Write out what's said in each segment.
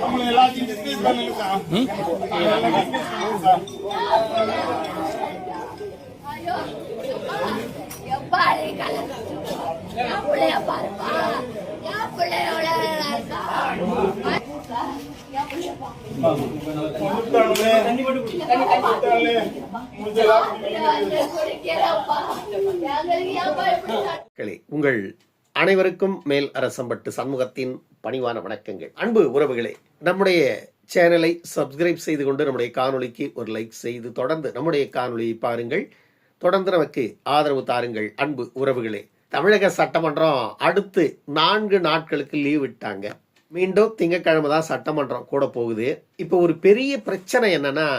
நம்மள எல்லாத்தையும் டிஸ்கஸ் பண்ணுங்க சார். எல்லாம் டிஸ்கஸ் பண்ணுங்க சார். உங்கள் அனைவருக்கும் மேல் அரசம்பட்டு சண்முகத்தின் பணிவான வணக்கங்கள். அன்பு உறவுகளே, நம்முடைய சேனலை சப்ஸ்கிரைப் செய்து கொண்டு நம்முடைய காணொளிக்கு ஒரு லைக் செய்து தொடர்ந்து நம்முடைய காணொளியை பாருங்கள். தொடர்ந்து நமக்கு ஆதரவு தாருங்கள். அன்பு உறவுகளே, தமிழக சட்டமன்றம் அடுத்து 4 நாட்களுக்கு லீவ் விட்டாங்க. மீண்டும் திங்கட்கிழமை தான் சட்டமன்றம் கூட போகுது. இப்போ ஒரு பெரிய பிரச்சனை என்னன்னா,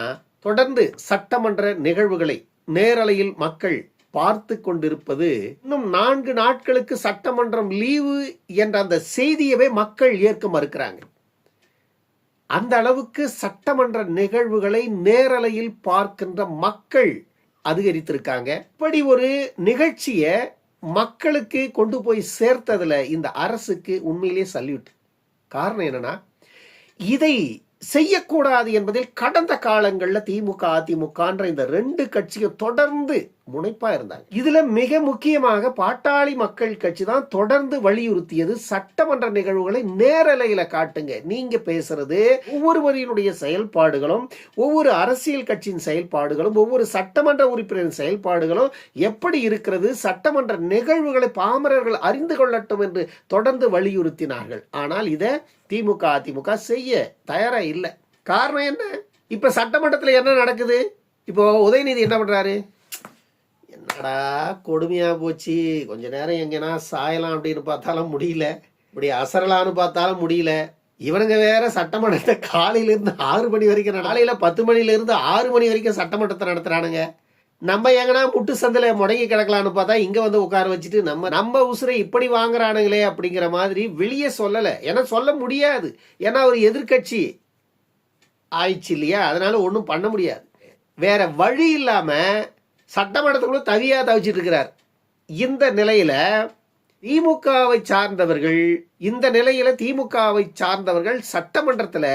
தொடர்ந்து சட்டமன்ற நிகழ்வுகளை நேரலையில் மக்கள் பார்த்து கொண்டிருப்பது, இன்னும் 4 நாட்களுக்கு சட்டமன்றம் லீவு என்ற அந்த செய்தியவே மக்கள் ஏற்க மறுக்கிறாங்க. அந்த அளவுக்கு சட்டமன்ற நிகழ்வுகளை நேரலையில் பார்க்கின்ற மக்கள் அதிகரித்திருக்காங்க. இப்படி ஒரு நிகழ்ச்சியை மக்களுக்கு கொண்டு போய் சேர்த்ததுல இந்த அரசுக்கு உண்மையிலேயே சல்யூட். காரணம் என்னன்னா, இதை செய்யக்கூடாது என்பதில் கடந்த காலங்களில் திமுக அதிமுகன்ற இந்த 2 கட்சியும் தொடர்ந்து முனைப்பா இருந்தாங்க. இதுல மிக முக்கியமாக பாட்டாளி மக்கள் கட்சி தான் தொடர்ந்து வலியுறுத்தியது, சட்டமன்ற நிகழ்வுகளை நேரலையில காட்டுங்க. நீங்க பேசுறது ஒவ்வொருவரினுடைய செயல்பாடுகளும், ஒவ்வொரு அரசியல் கட்சியின் செயல்பாடுகளும், ஒவ்வொரு சட்டமன்ற உறுப்பினரின் செயல்பாடுகளும் எப்படி இருக்கிறது, சட்டமன்ற நிகழ்வுகளை பாமரர்கள் அறிந்து கொள்ளட்டும் என்று தொடர்ந்து வலியுறுத்தினார்கள். ஆனால் இதை திமுக அதிமுக செய்ய தயாரா இல்லை. காரணம் என்ன? இப்ப சட்டமன்றத்தில் என்ன நடக்குது? இப்போ உதயநிதி என்ன பண்றாரு? என்னடா கொடுமையா போச்சு, கொஞ்ச நேரம் எங்கன்னா சாயலாம் அப்படின்னு பார்த்தாலும் முடியல, இப்படி அசரலான்னு பார்த்தாலும் முடியல. இவனுங்க வேற சட்டமன்றத்தை காலையில இருந்து 6 மணி வரைக்கும், காலையில 10 மணில இருந்து 6 மணி வரைக்கும் சட்டமன்றத்தை நடத்துறானுங்க. நம்ம எங்கன்னா முட்டு சந்தில முடங்கி கிடக்கலான்னு பார்த்தா இங்க வந்து உட்கார வச்சுட்டு நம்ம உசுரை இப்படி வாங்குறானுங்களே அப்படிங்கிற மாதிரி வெளியே சொல்லல. ஏன்னா சொல்ல முடியாது, ஏன்னா ஒரு எதிர்கட்சி ஆயிடுச்சு இல்லையா, அதனால ஒன்றும் பண்ண முடியாது. வேற வழி இல்லாம சட்டமன்றத்துக்குள்ள தவியா தவிச்சிட்டு இருக்கிறார். இந்த நிலையில திமுகவை சார்ந்தவர்கள் சட்டமன்றத்துல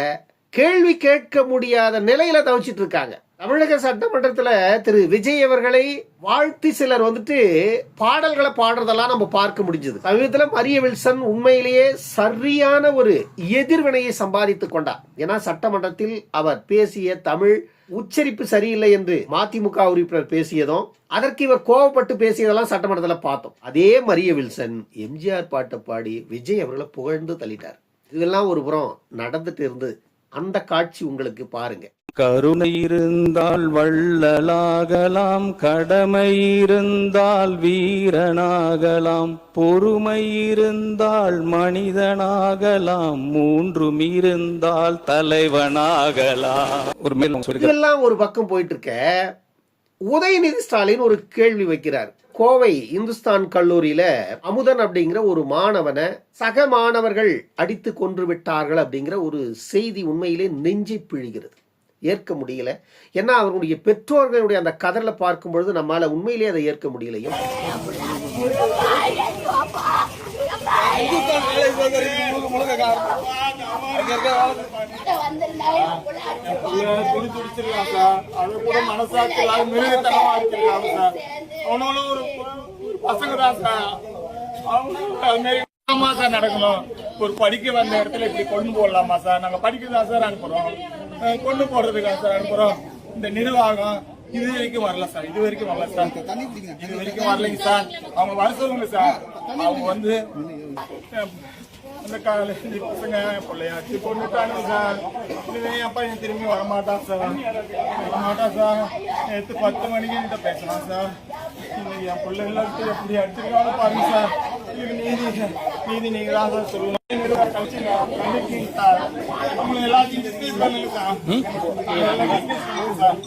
கேள்வி கேட்க முடியாத நிலையில தவிச்சிட்டு இருக்காங்க. தமிழக சட்டமன்றத்துல திரு விஜய் அவர்களை வாழ்த்தி சிலர் பாடல்களை பாடுறதெல்லாம் நம்ம பார்க்க முடிஞ்சது. சமீபத்துல மரிய வில்சன் உண்மையிலேயே சரியான ஒரு எதிர்வினையை சம்பாதித்துக் கொண்டார். ஏன்னா சட்டமன்றத்தில் அவர் பேசிய தமிழ் உச்சரிப்பு சரியில்லை என்று மதிமுக உறுப்பினர் பேசியதும், அதற்கு இவர் கோபப்பட்டு பேசியதெல்லாம் சட்டமன்றத்தில் பார்த்தோம். அதே மரிய வில்சன் எம்ஜிஆர் பாட்டை பாடி விஜய் அவர்களை புகழ்ந்து தள்ளிட்டார். இதெல்லாம் ஒரு புறம் நடந்துட்டு இருந்து அந்த காட்சி உங்களுக்கு பாருங்க. கருணை இருந்தால் வள்ளலாகலாம், கடமை இருந்தால் வீரனாகலாம், பொறுமை இருந்தால் மனிதனாகலாம், 3 இருந்தால் தலைவனாகலாம். இதெல்லாம் ஒரு பக்கம் போயிட்டு இருக்க, உதயநிதி ஸ்டாலின் ஒரு கேள்வி வைக்கிறார். கோவை இந்துஸ்தான் கல்லூரியில அமுதன் அப்படிங்கிற ஒரு மாணவனை சக மாணவர்கள் அடித்து கொன்று விட்டார்கள் அப்படிங்கிற ஒரு செய்தி உண்மையிலே நெஞ்சை பிழிகிறது. ஏற்க முடியல. ஏன்னா அவருடைய பெற்றோர்களுடைய அந்த கதறலை பார்க்கும் பொழுது நம்மால உண்மையிலேயே அதை ஏற்க முடியலையும். நடக்கணும். ஒரு படிக்க வந்த இடத்துல இப்படி கொண்டு போடலாமா சார்? நாங்க படிக்கிறதா சார் அனுப்புறோம், கொண்டு போடுறதுக்கா சார் அனுப்புறோம். இந்த நிர்வாகம் இது வரைக்கும் வரல சார், இது வரைக்கும் வரலைங்க சார். அவங்க வர சொல்லுங்க சார். அவங்க அந்த காலேஜ் பசங்க பிள்ளையாச்சு பொண்ணுட்டானுங்க சார். என் பையன் திரும்பி வரமாட்டான் சார். நேற்று 10 மணிக்கு கிட்ட பேசலாம் சார். இன்னைக்கு என் பிள்ளை எல்லாத்தையும் எப்படி அடிச்சிருக்காங்க பாருங்க சார். இதுக்கு நீதி நீங்க தான் சார் சொல்லணும். நம்மள எல்லாத்தையும் டிஸ்கஸ் பண்ணுங்க சார். எல்லாம் டிஸ்கஸ் பண்ணுங்க சார்.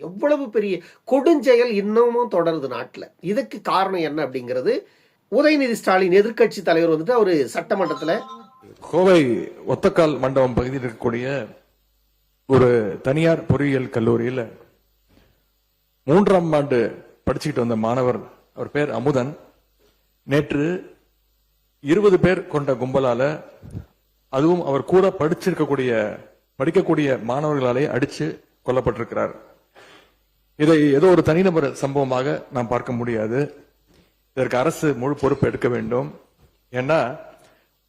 எவ்வளவு பெரிய கொடுஞ்செயல் இன்னமும் தொடருது நாட்டுல. இதுக்கு காரணம் என்ன அப்படிங்கிறது உதயநிதி ஸ்டாலின் எதிர்க்கட்சி தலைவர் வந்துட்டு அவரு சட்டமன்றத்துல கோவை ஒத்தக்கால் மண்டபம் பகுதியில் இருக்கக்கூடிய ஒரு தனியார் பொறியியல் கல்லூரியில் 3ஆம் ஆண்டு படிச்சுக்கிட்டு வந்த மாணவர், அவர் பேர் அமுதன், நேற்று 20 பேர் கொண்ட கும்பலால, அதுவும் அவர் கூட படிக்கக்கூடிய மாணவர்களாலே அடிச்சு கொல்லப்பட்டிருக்கிறார். இதை ஏதோ ஒரு தனிநபர் சம்பவமாக நாம் பார்க்க முடியாது. இதற்கு அரசு முழு பொறுப்பு எடுக்க வேண்டும். ஏன்னா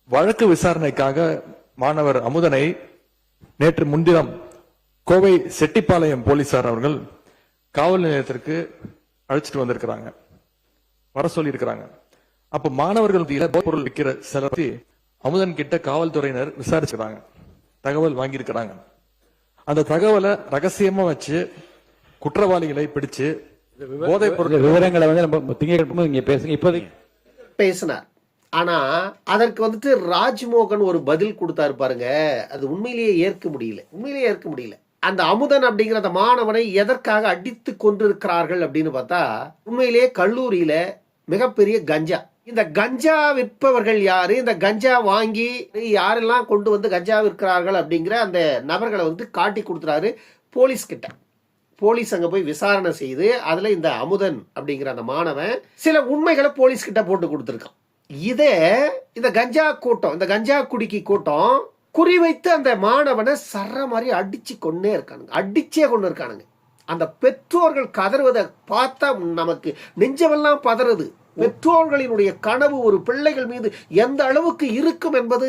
வழக்கு விசாரணைக்காக மாணவர் அமுதனை நேற்று முன்தினம் கோவை செட்டிப்பாளையம் போலீசார் அவர்கள் காவல் நிலையத்திற்கு அழைச்சிட்டு வந்திருக்கிறாங்க, வர சொல்லி இருக்கிறாங்க. அப்ப மாணவர்கள் பொருள் விற்கிற செலவை அமுதன் கிட்ட காவல்துறையினர் விசாரிச்சுக்கிறாங்க, தகவல் வாங்கியிருக்கிறாங்க. அந்த தகவலை ரகசியமா வச்சு குற்றவாளிகளை பிடிச்சு போதைப் பொருள் விவரங்களை வந்து நம்ம திங்கட்கிழமை இங்க பேசுங்க. இப்போதைக்கு பேசினார். ஆனா அதற்கு வந்துட்டு ராஜ்மோகன் ஒரு பதில் கொடுத்தாரு பாருங்க, அது உண்மையிலேயே ஏற்க முடியல. அந்த அமுதன் அப்படிங்கிற அந்த மாணவனை எதற்காக அடித்து கொண்டிருக்கிறார்கள் அப்படின்னு பார்த்தா, உண்மையிலேயே கல்லூரியில மிகப்பெரிய கஞ்சா, இந்த கஞ்சா விற்பவர்கள் யாரு, இந்த கஞ்சா வாங்கி யாரெல்லாம் கொண்டு வந்து கஞ்சா விற்கிறார்கள் அப்படிங்கிற அந்த நபர்களை வந்து காட்டி கொடுத்துறாரு போலீஸ் கிட்ட. போலீஸ் அங்க போய் விசாரணை செய்து அதுல இந்த அமுதன் அப்படிங்கிற அந்த மாணவன் சில உண்மைகளை போலீஸ் கிட்ட போட்டு கொடுத்திருக்கான். இதே இந்த கஞ்சா கூட்டம், இந்த கஞ்சா குடிக்கி கூட்டம் குறிவைத்து அந்த மாணவனை சர்ற மாதிரி அடிச்சே கொண்டு இருக்கானுங்க. அந்த பெற்றோர்கள் கதறுவதை பார்த்தா நமக்கு நெஞ்சமெல்லாம் பதறுது. பெற்றோர்களினுடைய கனவு ஒரு பிள்ளைகள் மீது எந்த அளவுக்கு இருக்கும் என்பது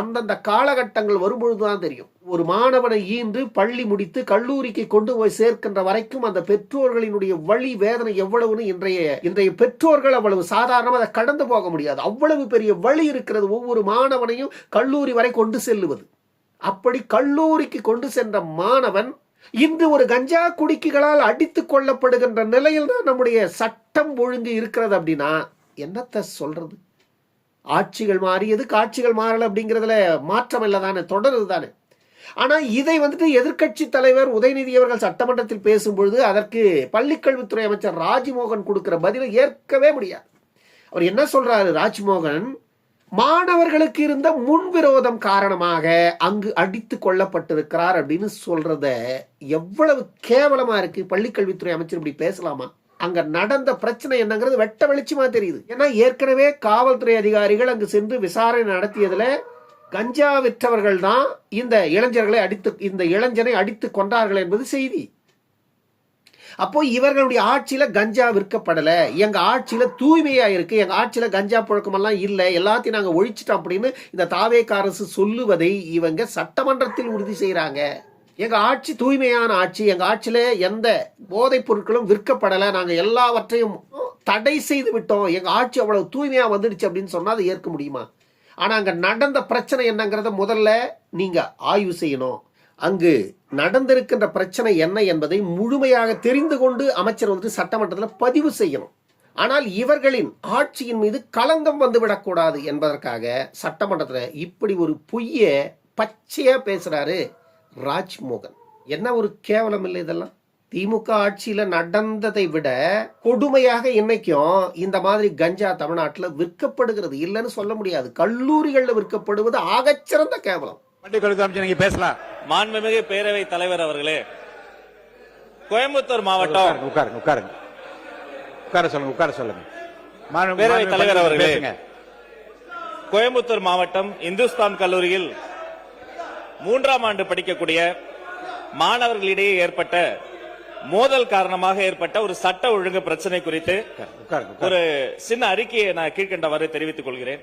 அந்தந்த காலகட்டங்கள் வரும்பொழுதுதான் தெரியும். ஒரு மாணவனை ஈன்று பள்ளி முடித்து கல்லூரிக்கு கொண்டு போய் சேர்க்கின்ற வரைக்கும் அந்த பெற்றோர்களினுடைய வழி வேதனை எவ்வளவுன்னு இன்றைய பெற்றோர்கள் அவ்வளவு சாதாரணமாக அதை கடந்து போக முடியாது. அவ்வளவு பெரிய வழி இருக்கிறது ஒவ்வொரு மாணவனையும் கல்லூரி வரை கொண்டு செல்லுவது. அப்படி கல்லூரிக்கு கொண்டு சென்ற மாணவன் இன்று ஒரு கஞ்சா குடிக்கிகளால் அடித்துக் கொள்ளப்படுகின்ற நிலையில் தான் நம்முடைய சட்டம் ஒழுங்கு இருக்கிறது. அப்படின்னா என்னத்த சொல்றது? ஆட்சிகள் மாறியது, காட்சிகள் மாறல அப்படிங்கிறதுல மாற்றம் இல்லை தானே, தொடருது தானே. ஆனா இதை வந்துட்டு எதிர்க்கட்சி தலைவர் உதயநிதி அவர்கள் சட்டமன்றத்தில் பேசும்பொழுது அதற்கு பள்ளிக்கல்வித்துறை அமைச்சர் ராஜ்மோகன் கொடுக்கிற பதிலை ஏற்கவே முடியாது. அவர் என்ன சொல்றாரு ராஜ்மோகன், மாணவர்களுக்கு இருந்த முன்விரோதம் காரணமாக அங்கு அடித்து கொள்ளப்பட்டிருக்கிறார் அப்படின்னு சொல்றத எவ்வளவு கேவலமா இருக்கு. பள்ளிக்கல்வித்துறை அமைச்சர் இப்படி பேசலாமா? அங்க நடந்த பிரச்சனை என்னங்கிறது வெட்ட வெளிச்சமா தெரியுது. ஏன்னா ஏற்கனவே காவல்துறை அதிகாரிகள் அங்கு சென்று விசாரணை நடத்தியதுல கஞ்சா விற்றவர்கள் தான் இந்த இளைஞனை அடித்து கொண்டார்கள் என்பது செய்தி. அப்போ இவர்களுடைய ஆட்சியில கஞ்சா விற்கப்படல, எங்க ஆட்சியில தூய்மையா இருக்கு, எங்க ஆட்சியில கஞ்சா புழக்கமெல்லாம் இல்லை, எல்லாத்தையும் நாங்க ஒழிச்சிட்டோம் அப்படின்னு இந்த தாவேக அரசு சொல்லுவதை இவங்க சட்டமன்றத்தில் உறுதி செய்யறாங்க. எங்க ஆட்சி தூய்மையான ஆட்சி, எங்க ஆட்சியில எந்த போதைப் பொருட்களும் விற்கப்படல, நாங்க எல்லாவற்றையும் தடை செய்து விட்டோம், எங்க ஆட்சி அவ்வளவு தூய்மையா வந்துடுச்சு அப்படின்னு சொன்னா அதை ஏற்க முடியுமா? ஆனா அங்க நடந்த பிரச்சனை என்னங்கிறத முதல்ல நீங்க ஆய்வு செய்யணும். அங்கு நடந்திருக்கின்ற பிரச்சனை என்ன என்பதை முழுமையாக தெரிந்து கொண்டு அமைச்சர் வந்து சட்டமன்றத்தில் பதிவு செய்யணும். ஆனால் இவர்களின் ஆட்சியின் மீது களங்கம் வந்துவிடக்கூடாது என்பதற்காக சட்டமன்றத்தில் இப்படி ஒரு பொய்ய பச்சையா பேசுறாரு ராஜ்மோகன். என்ன ஒரு கேவலம் இல்லை இதெல்லாம். திமுக ஆட்சியில நடந்ததை விட கொடுமையாக இன்னைக்கும் இந்த மாதிரி கஞ்சா தமிழ்நாட்டில் விற்கப்படுகிறது. இல்லைன்னு சொல்ல முடியாது. கல்லூரிகளில் விற்கப்படுவது ஆகச்சிறந்த கேவலம். பேசலாம். மாண்புமிகு பேரவை தலைவர் அவர்களே, கோயம்புத்தூர் மாவட்டம் உட்கார சொல்லுங்க. பேரவை தலைவர் அவர்களே, கோயம்புத்தூர் மாவட்டம் இந்துஸ்தான் கல்லூரியில் 3ஆம் ஆண்டு படிக்கக்கூடிய மாணவர்களிடையே ஏற்பட்ட மோதல் காரணமாக ஏற்பட்ட ஒரு சட்ட ஒழுங்கு பிரச்சனை குறித்து ஒரு சின்ன அறிக்கையை நான் கீழ்கண்டவாறு தெரிவித்துக் கொள்கிறேன்.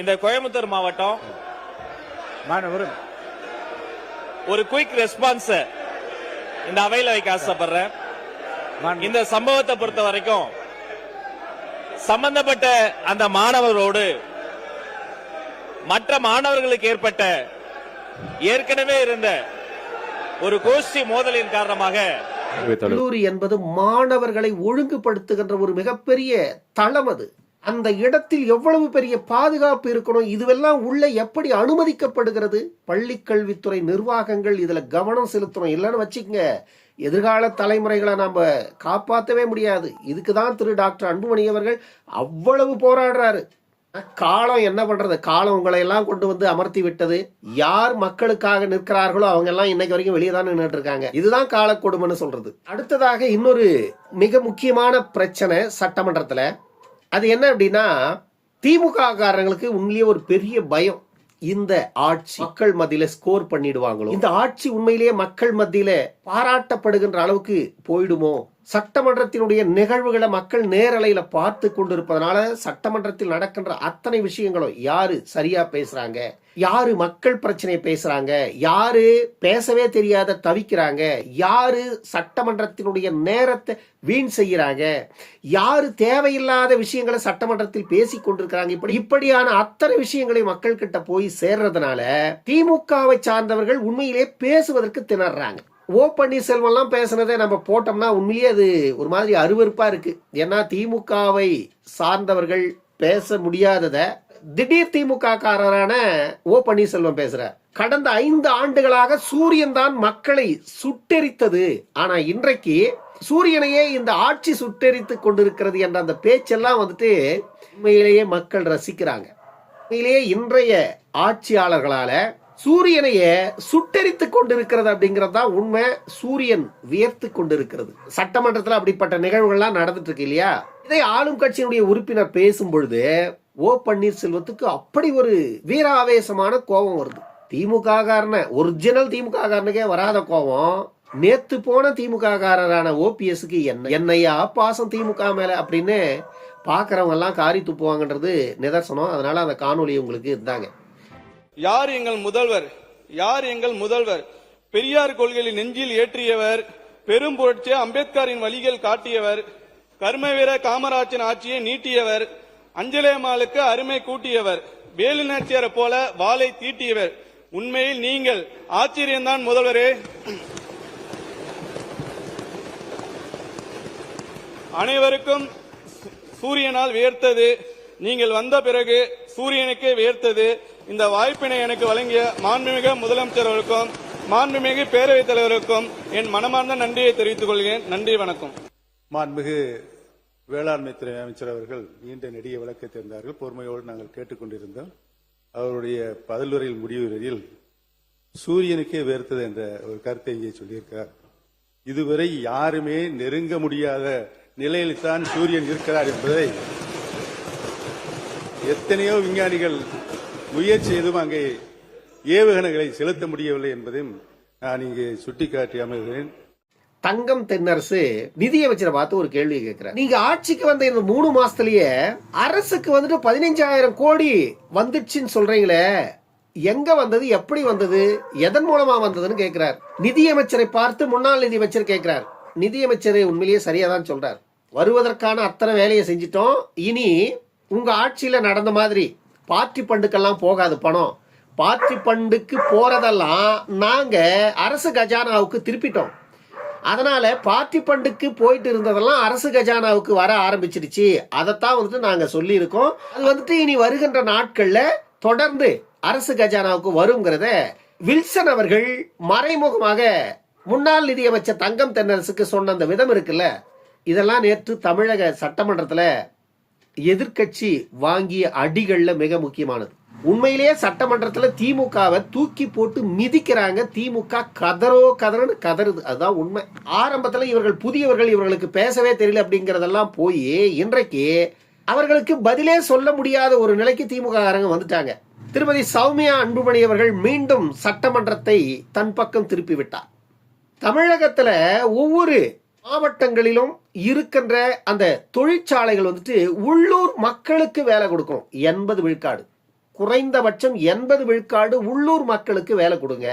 இந்த கோயம்புத்தூர் மாவட்டம் ஒரு குயிக் ரெஸ்பான்ஸ் இந்த அவையில வைக்க ஆசைப்படுறேன். இந்த சம்பவத்தை பொறுத்த வரைக்கும் சம்பந்தப்பட்ட அந்த மாணவரோடு மற்ற மாணவர்களுக்கு ஏற்பட்ட ஏற்கனவே இருந்த ஒரு கோஷ்டி மோதலின் காரணமாக கல்லூரி என்பது மாணவர்களை ஒழுங்குபடுத்துகின்ற ஒரு மிகப்பெரிய தளம். அது அந்த இடத்தில் எவ்வளவு பெரிய பாதுகாப்பு இருக்கணும், இதுவெல்லாம் உள்ள எப்படி அனுமதிக்கப்படுகிறது? பள்ளி கல்வித்துறை நிர்வாகங்கள் இதுல கவனம் செலுத்தணும். இல்லைன்னு வச்சுக்கங்க, எதிர்கால தலைமுறைகளை நாம காப்பாற்றவே முடியாது. இதுக்குதான் திரு டாக்டர் அன்புமணி அவர்கள் அவ்வளவு போராடுறாரு. காலம் என்ன பண்றது? காலம் உங்களை எல்லாம் கொண்டு வந்து அமர்த்தி விட்டது. யார் மக்களுக்காக நிற்கிறார்களோ அவங்க எல்லாம் இன்னைக்கு வரைக்கும் வெளியே தான் நின்றுட்டு இருக்காங்க. இதுதான் கால கொடுமைன்னு சொல்றது. அடுத்ததாக இன்னொரு மிக முக்கியமான பிரச்சனை சட்டமன்றத்துல. அது என்ன அப்படின்னா, திமுக காரங்களுக்கு உண்மையிலேயே ஒரு பெரிய பயம். இந்த ஆட்சி மக்கள் மத்தியில ஸ்கோர் பண்ணிடுவாங்களோ, இந்த ஆட்சி உண்மையிலேயே மக்கள் மத்தியில பாராட்டப்படுகின்ற அளவுக்கு போயிடுமோ, சட்டமன்றத்தினுடைய நிகழ்வுகளை மக்கள் நேரலையில பார்த்து கொண்டிருப்பதனால சட்டமன்றத்தில் நடக்கின்ற அத்தனை விஷயங்களும் யாரு சரியா பேசுறாங்க, யாரு மக்கள் பிரச்சனையை பேசுறாங்க, யாரு பேசவே தெரியாத தவிக்கிறாங்க, யாரு சட்டமன்றத்தினுடைய நேரத்தை வீண் செய்யறாங்க, யாரு தேவையில்லாத விஷயங்களை சட்டமன்றத்தில் பேசிக் கொண்டிருக்கிறாங்க, இப்படியான அத்தனை விஷயங்களையும் மக்கள் கிட்ட போய் சேர்றதுனால திமுகவை சார்ந்தவர்கள் உண்மையிலே பேசுவதற்கு திணறாங்க. ஓ பன்னீர்செல்வம் எல்லாம் பேசுனதை நம்ம போட்டோம்னா உண்மையிலேயே அது ஒரு மாதிரி அருவருப்பா இருக்கு. ஏன்னா திமுகவை சார்ந்தவர்கள் பேச முடியாதத திடீர் திமுக காரரான ஓ பன்னீர்செல்வம் பேசுறார். கடந்த 5 ஆண்டுகளாக சூரியன் தான் மக்களை சுட்டெரித்தது, ஆனா இன்றைக்கு சூரியனையே இந்த ஆட்சி சுட்டெரித்து கொண்டிருக்கிறது என்ற அந்த பேச்செல்லாம் வந்துட்டு உண்மையிலேயே மக்கள் ரசிக்கிறாங்க. உண்மையிலேயே இன்றைய ஆட்சியாளர்களால சூரியனையே சுட்டெரித்து கொண்டிருக்கிறது அப்படிங்கிறது தான் உண்மை. சூரியன் வியர்த்து கொண்டிருக்கிறது. சட்டமன்றத்தில் அப்படிப்பட்ட நிகழ்வுகள்லாம் நடந்துட்டு இருக்கு இல்லையா? இதை ஆளும் கட்சியினுடைய உறுப்பினர் பேசும் பொழுது ஓ பன்னீர்செல்வத்துக்கு அப்படி ஒரு வீராவேசமான கோபம் வருது. திமுக காரன, ஒரிஜினல் திமுக காரனுக்கே வராத கோபம் நேத்து போன திமுக காரரான ஓபிஎஸ்க்கு என்னையா பாசம் திமுக மேல அப்படின்னு பாக்குறவங்க எல்லாம் காரி துப்புவாங்கன்றது நிதர்சனம். அதனால அந்த காணொலி உங்களுக்கு இருந்தாங்க. யார் எங்கள் முதல்வர்? யார் எங்கள் முதல்வர்? பெரியார் கொள்கையை நெஞ்சில் ஏற்றியவர், பெரும் புரட்சி அம்பேத்கரின் வழிகள் காட்டியவர், கர்மவீர காமராஜின் ஆட்சியை நீட்டியவர், அஞ்சலேமாளுக்கு அருமை கூட்டியவர், வேலுநாச்சியாரை போல வாளை தீட்டியவர். உண்மையில் நீங்கள் ஆச்சரியம்தான் முதல்வரே. அனைவருக்கும் சூரியனால் வியர்த்தது, நீங்கள் வந்த பிறகு சூரியனுக்கே வியர்த்தது. இந்த வாய்ப்பினை எனக்கு வழங்கிய மாண்புமிகு முதலமைச்சர் அவர்களுக்கும் மாண்புமிகு பேரவைத் தலைவருக்கும் என் மனமார்ந்த நன்றியை தெரிவித்துக் கொள்கிறேன். நன்றி, வணக்கம். மாண்புமிகு வேளாண்மை துறை அமைச்சர் அவர்கள் நீண்ட நெடிய விளக்கத்தை தந்தார்கள். பொறுமையோடு நாங்கள் கேட்டுக்கொண்டிருந்தோம். அவருடைய பதிலுரையில் முடிவுரையில் சூரியனுக்கே வேர்த்தது என்ற ஒரு கருத்தை இங்கே சொல்லியிருக்கிறார். இதுவரை யாருமே நெருங்க முடியாத நிலையில் தான் சூரியன் இருக்கிறார் என்பதை எத்தனையோ விஞ்ஞானிகள் முயற்சி செய்தும் அங்கே ஏவுகணைகளை செலுத்த முடியவில்லை என்பதையும் நான் இங்கே சுட்டிக்காட்டி அமர்கிறேன். தங்கம் தென்னரசு நிதியமைச்சரை பார்த்து ஒரு கேள்வி கேட்கிறார். நீங்க ஆட்சிக்கு வந்த இந்த 3 மாசத்திலேயே அரசுக்கு வந்துட்டு 15,000 கோடி வந்துச்சுன்னு சொல்றீங்களே, எங்க வந்தது, எப்படி வந்தது, எதன் மூலமா வந்ததுன்னு கேட்கிறார். நிதியமைச்சரை பார்த்து முன்னாள் நிதியமைச்சர் கேட்கிறார். நிதியமைச்சர் உண்மையிலேயே சரியாதான் சொல்றார். வருவதற்கான அத்தனை வேலையை செஞ்சிட்டோம். இனி உங்க ஆட்சியில நடந்த மாதிரி பார்ட்டி பண்டுக்கெல்லாம் போகாது பணம். பார்ட்டி பண்டுக்கு போறதெல்லாம் நாங்க அரசு கஜானாவுக்கு திருப்பிட்டோம். அதனால பார்ட்டி பண்டுக்கு போயிட்டு இருந்ததெல்லாம் அரசு கஜானாவுக்கு வர ஆரம்பிச்சிருச்சு. அதைத்தான் வந்துட்டு நாங்க சொல்லி இருக்கோம். அது வந்துட்டு இனி வருகின்ற நாட்கள்ல தொடர்ந்து அரசு கஜானாவுக்கு வருங்கிறத வில்சன் அவர்கள் மறைமுகமாக முன்னாள் நிதியமைச்சர் தங்கம் தென்னரசுக்கு சொன்ன அந்த விதம் இருக்குல்ல, இதெல்லாம் நேற்று தமிழக சட்டமன்றத்துல எதிர்கட்சி வாங்கிய அடிகள்ல மிக முக்கியமானது. உண்மையிலேயே சட்டமன்றத்துல திமுகவை தூக்கி போட்டு மிதிக்கிறாங்க. திமுக கதறன்னு கதறுது. அதுதான் உண்மை. ஆரம்பத்துல இவர்கள் புதியவர்கள், இவர்களுக்கு பேசவே தெரியல அப்படிங்கறதெல்லாம் போய் இன்றைக்கு அவர்களுக்கு பதிலே சொல்ல முடியாத ஒரு நிலைக்கு திமுக காரங்க வந்துட்டாங்க. திருமதி சௌமியா அன்புமணி அவர்கள் மீண்டும் சட்டமன்றத்தை தன் பக்கம் திருப்பி விட்டார். தமிழகத்துல ஒவ்வொரு மாவட்டங்களிலும் இருக்கின்ற அந்த தொழிற்சாலைகள் வந்துட்டு உள்ளூர் மக்களுக்கு வேலை கொடுக்கும். 80 விழுக்காடு, குறைந்தபட்சம் 80 விழுக்காடு உள்ளூர் மக்களுக்கு வேலை கொடுங்க.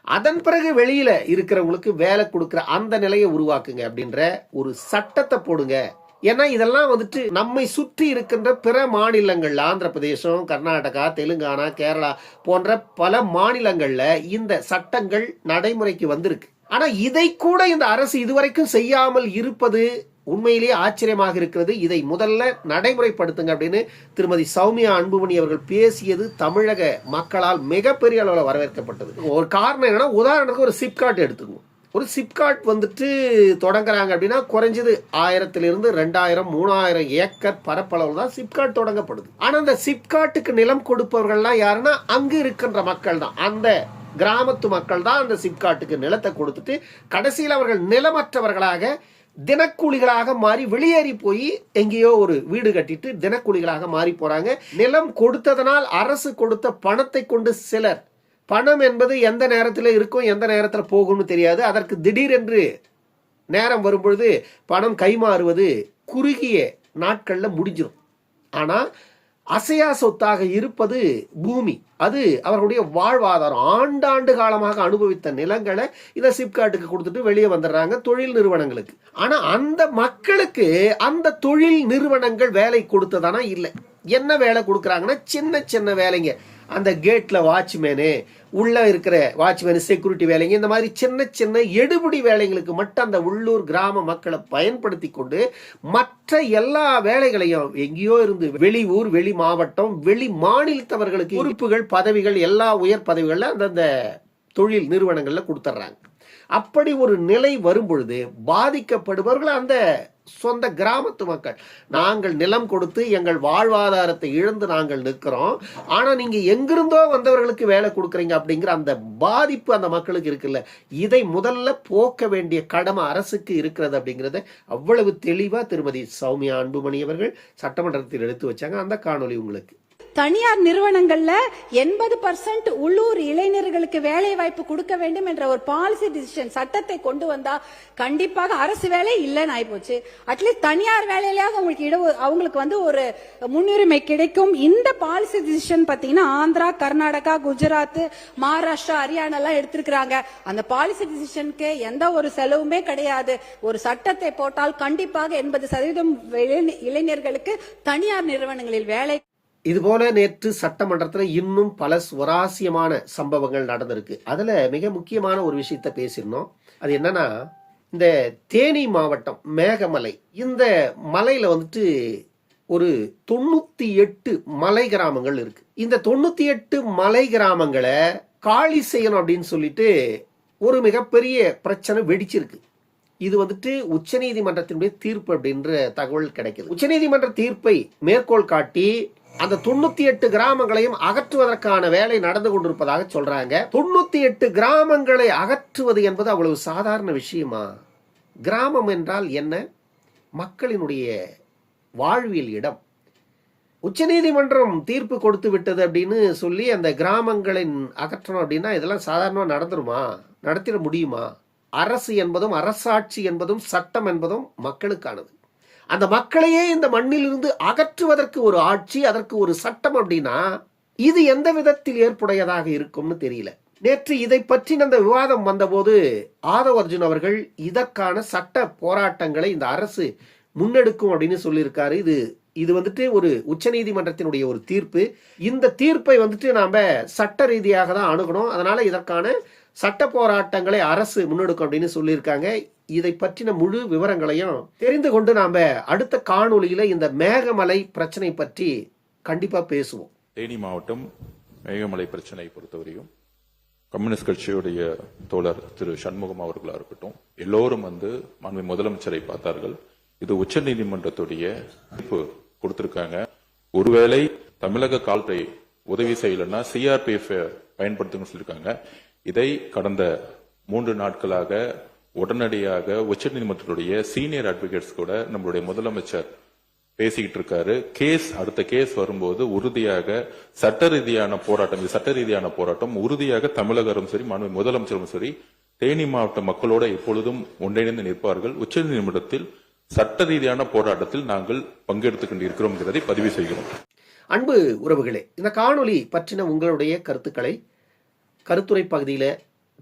அதன் பிறகு வெளியில இருக்கிறவங்களுக்கு வேலை கொடுக்கிற அந்த நிலையை உருவாக்குங்க அப்படின்ற ஒரு சட்டத்தை போடுங்க. ஏன்னா இதெல்லாம் வந்துட்டு நம்மை சுற்றி இருக்கின்ற பிற மாநிலங்கள்ல, ஆந்திர பிரதேசம், கர்நாடகா, தெலுங்கானா, கேரளா போன்ற பல மாநிலங்கள்ல இந்த சட்டங்கள் நடைமுறைக்கு வந்திருக்கு. ஆனா இதை கூட இந்த அரசு இதுவரைக்கும் செய்யாமல் இருப்பது உண்மையிலேயே ஆச்சரியமாக இருக்கிறது. இதை முதல்ல நடைமுறைப்படுத்துங்க அப்படின்னு திருமதி சௌமியா அன்புமணி அவர்கள் பேசியது தமிழக மக்களால் மிகப்பெரிய அளவில் வரவேற்கப்பட்டது. ஒரு காரணம் என்னன்னா, உதாரணத்துக்கு ஒரு சிப்காட் எடுத்துக்கணும். ஒரு சிப்காட் வந்துட்டு தொடங்குறாங்க அப்படின்னா குறைஞ்சது 1000 2000 3000 ஏக்கர் பரப்பளவு தான் சிப்காட் தொடங்கப்படுது. ஆனா அந்த சிப்காட்டுக்கு நிலம் கொடுப்பவர்கள்லாம் யாருன்னா அங்கு இருக்கின்ற மக்கள் தான், அந்த கிராமத்து மக்கள் தான் அந்த சிப்காட்டுக்கு நிலத்தை கொடுத்துட்டு கடைசியில் அவர்கள் நிலமற்றவர்களாக தினக்கூலிகளாக மாறி வெளியேறி போய் எங்கேயோ ஒரு வீடு கட்டிட்டு தினக்கூலிகளாக மாறி போறாங்க. நிலம் கொடுத்ததனால் அரசு கொடுத்த பணத்தை கொண்டு சிலர், பணம் என்பது எந்த நேரத்தில் இருக்கும் எந்த நேரத்தில் போகும்னு தெரியாது. அதற்கு திடீரென்று நேரம் வரும்பொழுது பணம் கைமாறுவது குறுகிய நாட்கள்ல முடிஞ்சிடும். ஆனா அசையா சொத்தாக இருப்பது பூமி, அது அவர்களுடைய வாழ்வாதாரம். ஆண்டாண்டு காலமாக அனுபவித்த நிலங்களை இதை சிப்காட்டுக்கு கொடுத்துட்டு வெளியே வந்துடுறாங்க தொழில் நிறுவனங்களுக்கு. ஆனா அந்த மக்களுக்கு அந்த தொழில் நிறுவனங்கள் வேலை கொடுத்ததானா இல்லை. என்ன வேலை கொடுக்குறாங்கன்னா சின்ன சின்ன வேலைங்க, அந்த கேட்ல வாட்ச்மேனு, உள்ள இருக்கிற வாட்ச்மேனு, செக்யூரிட்டி வேலைங்க, இந்த மாதிரி சின்ன சின்ன எடுபிடி வேலைங்களுக்கு மட்டும் அந்த உள்ளூர் கிராம மக்களை பயன்படுத்தி கொண்டு மற்ற எல்லா வேலைகளையும் எங்கேயோ இருந்து வெளி ஊர், வெளி மாவட்டம், வெளி மாநிலத்தவர்களுக்கு உறுப்புகள், பதவிகள், எல்லா உயர் பதவிகள்ல அந்தந்த தொழில் நிறுவனங்கள்ல கொடுத்துட்றாங்க. அப்படி ஒரு நிலை வரும்பொழுது பாதிக்கப்படுபவர்கள் அந்த சொந்த கிராமத்து மக்கள். நாங்கள் நிலம் கொடுத்து எங்கள் வாழ்வாதாரத்தை இழந்து நாங்கள் நிற்கிறோம், ஆனா நீங்க எங்கிருந்தோ வந்தவர்களுக்கு வேலை கொடுக்குறீங்க அப்படிங்கிற அந்த பாதிப்பு அந்த மக்களுக்கு இருக்குல்ல, இதை முதல்ல போக்க வேண்டிய கடமை அரசுக்கு இருக்கிறது அப்படிங்கிறத அவ்வளவு தெளிவா திருமதி சௌமியா அன்புமணி அவர்கள் சட்டமன்றத்தில் எடுத்து வச்சாங்க. அந்த காணொளி உங்களுக்கு. தனியார் நிறுவனங்கள்ல 80% உள்ளூர் இளைஞர்களுக்கு வேலை வாய்ப்பு கொடுக்க வேண்டும் என்ற ஒரு பாலிசி டிசிஷன் சட்டத்தை கொண்டு வந்தா கண்டிப்பாக அரசு வேலை இல்லைன்னு ஆயிப்போச்சு. அட்லீஸ்ட் தனியார் வேலையிலாவது அவங்களுக்கு ஒரு முன்னுரிமை கிடைக்கும். இந்த பாலிசி டிசிஷன் பாத்தீங்கன்னா ஆந்திரா, கர்நாடகா, குஜராத், மகாராஷ்டிரா, ஹரியானா எல்லாம் எடுத்திருக்கிறாங்க. அந்த பாலிசி டிசிஷனுக்கு எந்த ஒரு செலவுமே கிடையாது. ஒரு சட்டத்தை போட்டால் கண்டிப்பாக 80% இளைஞர்களுக்கு தனியார் நிறுவனங்களில் வேலை. இதுபோல நேற்று சட்டமன்றத்தில் இன்னும் பல சுவாரஸ்யமான சம்பவங்கள் நடந்திருக்கு. அதுல மிக முக்கியமான ஒரு விஷயத்த பேசியிருந்தோம். அது என்னன்னா, இந்த தேனி மாவட்டம் மேகமலை, இந்த மலையில வந்துட்டு ஒரு 98 மலை கிராமங்கள் இருக்கு. இந்த 98 மலை கிராமங்களை காலி செய்யணும் அப்படின்னு சொல்லிட்டு ஒரு மிகப்பெரிய பிரச்சனை வெடிச்சிருக்கு. இது வந்துட்டு உச்சநீதிமன்றத்தினுடைய தீர்ப்பு அப்படின்ற தகவல் கிடைக்குது. உச்சநீதிமன்ற தீர்ப்பை மேற்கோள் காட்டி அந்த 98 கிராமங்களையும் அகற்றுவதற்கான வேலை நடந்து கொண்டிருப்பதாக சொல்றாங்க. 98 கிராமங்களை அகற்றுவது என்பது அவ்வளவு சாதாரண விஷயமா? கிராமம் என்றால் என்ன? மக்களினுடைய வாழ்வியல் இடம். உச்சநீதிமன்றம் தீர்ப்பு கொடுத்து விட்டது அப்படின்னு சொல்லி அந்த கிராமங்களின் அகற்றணும் அப்படின்னா இதெல்லாம் சாதாரணமா நடந்துருமா? நடத்திட முடியுமா? அரசு என்பதும் அரசாட்சி என்பதும் சட்டம் என்பதும் மக்களுக்கானது. அந்த மக்களையே இந்த மண்ணில் இருந்து அகற்றுவதற்கு ஒரு ஆட்சி, அதற்கு ஒரு சட்டம் அப்படின்னா இது எந்த விதத்தில் ஏற்புடையதாக இருக்கும்னு தெரியல. நேற்று இதை பற்றி அந்த விவாதம் வந்தபோது ஆதவ் அர்ஜுன் அவர்கள் இதற்கான சட்ட போராட்டங்களை இந்த அரசு முன்னெடுக்கும் அப்படின்னு சொல்லியிருக்காரு. இது வந்துட்டு ஒரு உச்சநீதிமன்றத்தினுடைய ஒரு தீர்ப்பு. இந்த தீர்ப்பை வந்துட்டு நாம சட்ட ரீதியாக தான் அணுகணும். அதனால இதற்கான சட்ட போராட்டங்களை அரசு முன்னெடுக்கும் அப்படின்னு சொல்லியிருக்காங்க. இதை பற்றின முழு விவரங்களையும் தெரிந்து கொண்டு நாம அடுத்த காணொளியில இந்த மேகமலை பிரச்சனை பற்றி கண்டிப்பா பேசுவோம். தேனி மாவட்டம் மேகமலை பிரச்சனை பொறுத்தவரையும் கம்யூனிஸ்ட் கட்சியுடைய தோழர் திரு சண்முகம் அவர்களா இருக்கட்டும், எல்லோரும் மாண்பு முதலமைச்சரை பார்த்தார்கள். இது உச்ச நீதிமன்றத்துடைய தீர்ப்பு கொடுத்திருக்காங்க. ஒருவேளை தமிழக காவல்துறை உதவி செய்யலன்னா சிஆர்பிஎஃப் பயன்படுத்துங்க சொல்லியிருக்காங்க. இதை கடந்த 3 நாட்களாக உடனடியாக உச்சநீதிமன்றத்துடைய சீனியர் அட்வொகேட்ஸ் கூட நம்மளுடைய முதலமைச்சர் பேசிக்கிட்டு இருக்காரு. அடுத்த கேஸ் வரும்போது உறுதியாக சட்ட ரீதியான போராட்டம் உறுதியாக தமிழக அரசும் சரி மாண்பு முதலமைச்சரும் சரி தேனி மாவட்ட மக்களோட எப்பொழுதும் ஒன்றிணைந்து நிற்பார்கள். உச்சநீதிமன்றத்தில் சட்ட ரீதியான போராட்டத்தில் நாங்கள் பங்கெடுத்துக் கொண்டிருக்கிறோம் என்பதை பதிவு செய்கிறோம். அன்பு உறவுகளே, இந்த காணொளி பற்றின உங்களுடைய கருத்துக்களை கருத்துரை பகுதியில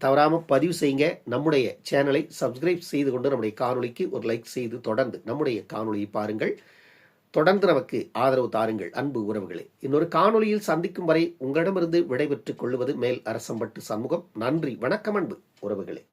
தவறாம பதிவு செய்யுங்க. நம்முடைய சேனலை சப்ஸ்கிரைப் செய்து கொண்டு நம்முடைய காணொளிக்கு ஒரு லைக் செய்து தொடர்ந்து நம்முடைய காணொளியை பாருங்கள். தொடர்ந்து நமக்கு ஆதரவு தாருங்கள். அன்பு உறவுகளே, இன்னொரு காணொளியில் சந்திக்கும் வரை உங்களிடமிருந்து விடைபெற்றுக் கொள்வது மேல் அரசம்பட்டு சண்முகம். நன்றி, வணக்கம் அன்பு உறவுகளே.